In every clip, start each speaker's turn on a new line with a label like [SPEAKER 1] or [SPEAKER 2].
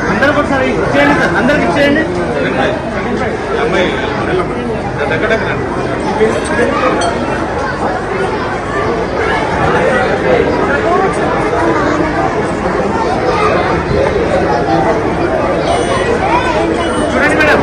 [SPEAKER 1] అందరికి ఒకసారి ఇచ్చేయండి సార్, అందరికి ఇచ్చేయండి. చూడండి మేడం.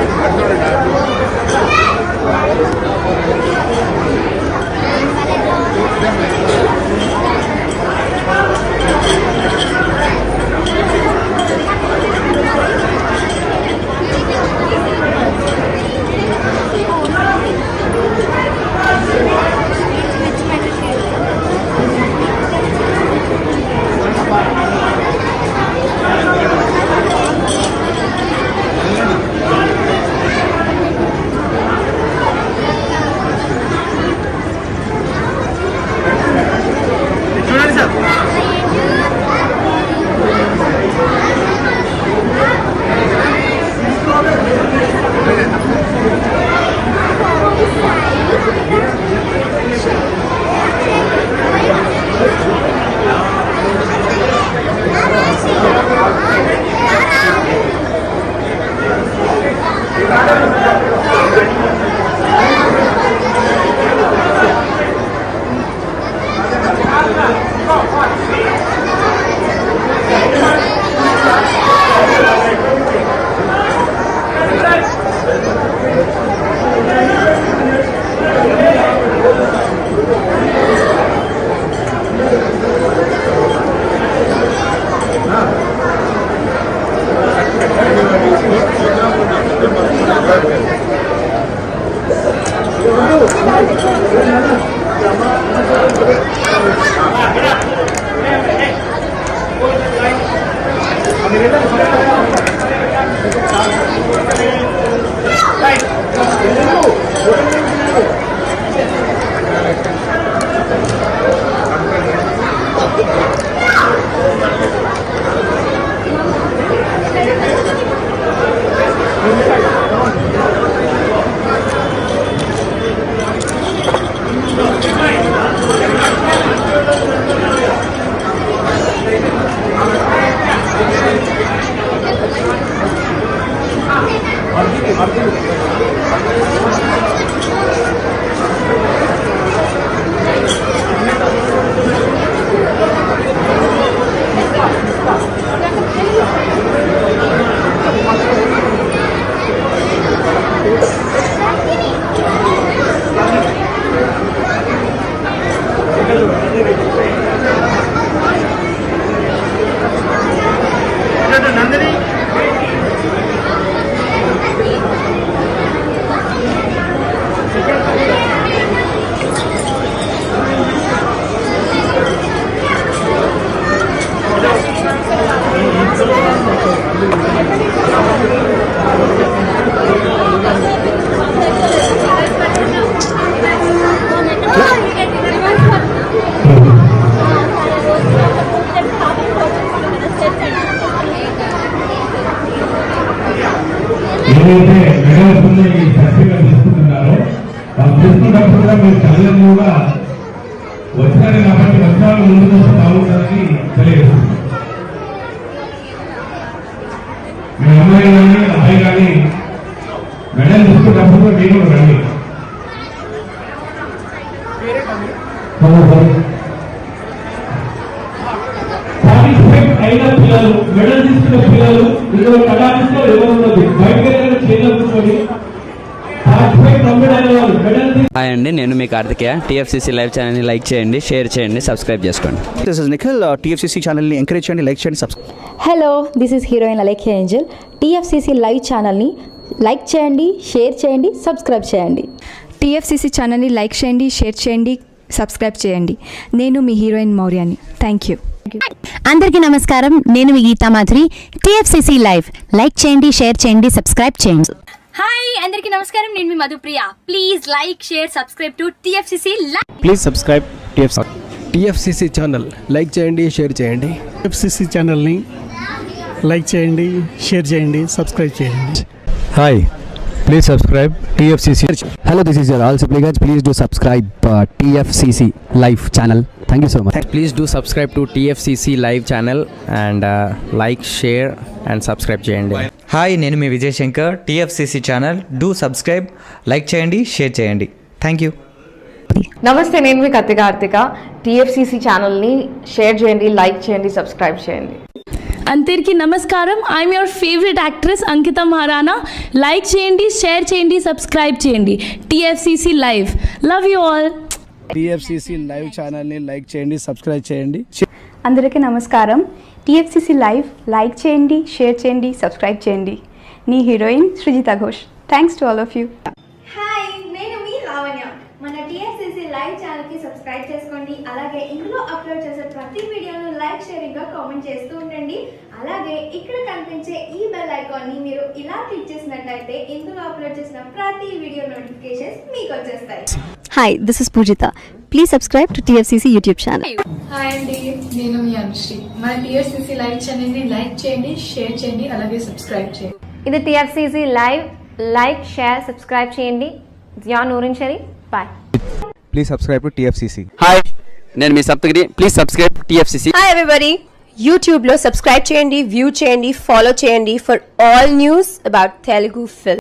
[SPEAKER 2] ఏదైతే మెడల్స్ ఈ సర్టిఫికెట్ తీసుకుంటున్నారో తీసుకున్నప్పుడు కూడా మీరు తల్లిదండ్రులుగా వచ్చారు కాబట్టి వచ్చారు ముందుకు వస్తే బాగుంటుందని తెలియజేస్తుంది. మీ అమ్మాయి కానీ అబ్బాయి కానీ మెడల్ తీసుకున్నప్పుడు మీరు రండి. పార్టిసిపేట్ అయిన పిల్లలు, మెడల్ తీసుకున్న పిల్లలు ఇందులో కళాకారులు ఎవరు ఉన్నది బయట చేయగలుగుతుంది.
[SPEAKER 3] హాయ్ అండి, నేను మీ కార్తికేయ. టీఎఫ్సీసీ లైవ్ ఛానల్ని లైక్ చేయండి, షేర్ చేయండి, సబ్స్క్రైబ్ చేసుకోండి.
[SPEAKER 4] This is Nikhil. టీఎఫ్సీసీ ఛానల్ని ఎంకరేజ్ చేయండి, లైక్ చేయండి, subscribe.
[SPEAKER 5] Hello, this is heroine Alekhya Angel. TFCC live ఛానల్ని లైక్ చేయండి, షేర్ చేయండి, సబ్స్క్రైబ్ చేయండి.
[SPEAKER 6] టీఎఫ్సీసీ ఛానల్ని లైక్ చేయండి, షేర్ చేయండి, సబ్స్క్రైబ్ చేయండి. నేను మీ హీరోయిన్ మౌర్యాని. Thank you.
[SPEAKER 7] అందరికీ నమస్కారం, నేను మీ Geetha Madhuri. TFCC live like చేయండి, షేర్ చేయండి, సబ్స్క్రైబ్ చేయండి.
[SPEAKER 8] హాయ్ అందరికీ నమస్కారం, నేను మీ Madhupriya. Please like, share, subscribe to TFCC live.
[SPEAKER 9] Please subscribe TFCC channel. Like చేయండి, షేర్ చేయండి.
[SPEAKER 10] టీఎఫ్సీసీ ఛానల్ని లైక్ చేయండి, షేర్ చేయండి, సబ్స్క్రైబ్ చేయండి.
[SPEAKER 9] Hi please subscribe TFCC.
[SPEAKER 10] Hello, this is your all supplicants. Please do subscribe TFCC Live channel. Thank you so much.
[SPEAKER 3] Please do subscribe to TFCC live channel and like share and subscribe చేయండి.
[SPEAKER 11] Hi, నేను మీ Vijay Shankar. TFCC channel do subscribe, like చేయండి, share చేయండి. Thank you.
[SPEAKER 12] నమస్తే, నేను మీ Karthika. TFCC ఛానల్ని share చేయండి, లైక్ చేయండి, సబ్స్క్రైబ్ చేయండి.
[SPEAKER 8] అందరికీ నమస్కారం. I'm your favourite actress Ankita Maharana. Like చేయండి, షేర్ చేయండి, సబ్స్క్రైబ్ చేయండి. TFCC live. Love you all.
[SPEAKER 9] TFCC live ఛానల్ని లైక్ చేయండి, సబ్స్క్రైబ్ చేయండి.
[SPEAKER 6] అందరికీ నమస్కారం. టీఎఫ్సిసి లైవ్ లైక్ చేయండి, షేర్ చేయండి, సబ్స్క్రైబ్ చేయండి. నీ heroine Srujitha Ghosh. Thanks to all of you.
[SPEAKER 8] Hi, నేను మీ లావణ్య. మన టీఎఫ్సిసి లైవ్ ఛానల్కి సబ్స్క్రైబ్ చేసుకోండి. అలాగే ఇందులో అప్లోడ్ చేసే ప్రతి వీడియోను లైక్, షేరింగ్గా కామెంట్ చేస్తూ ఉండండి. అలాగే ఇక్కడ కనిపించే ఈ బెల్ ఐకాన్ని మీరు ఇలా క్లిక్ చేసినట్లయితే ఇందులో అప్లోడ్ చేసిన ప్రతి వీడియో నోటిఫికేషన్స్ మీకు వచ్చేస్తాయి.
[SPEAKER 7] Hi, this is Poojitha. Please subscribe to TFCC YouTube channel.
[SPEAKER 12] Hi అండి, నేను మీ అనుశ్రీ. మన టీఎఫ్సిసి లైవ్ ఛానల్ని లైక్ చేయండి, షేర్ చేయండి, అలాగే సబ్స్క్రైబ్ చేయండి.
[SPEAKER 8] ఇది TFCC live. Like, share, subscribe చేయండి. Zia Noorin Sharif. Bye.
[SPEAKER 10] Please subscribe to TFCC.
[SPEAKER 3] Hi, నేను మీ Saptagiri. Please subscribe TFCC.
[SPEAKER 7] Hi everybody. యూట్యూబ్లో సబ్స్క్రైబ్ చేయండి, వ్యూ చేయండి, ఫాలో చేయండి for all news about Telugu film.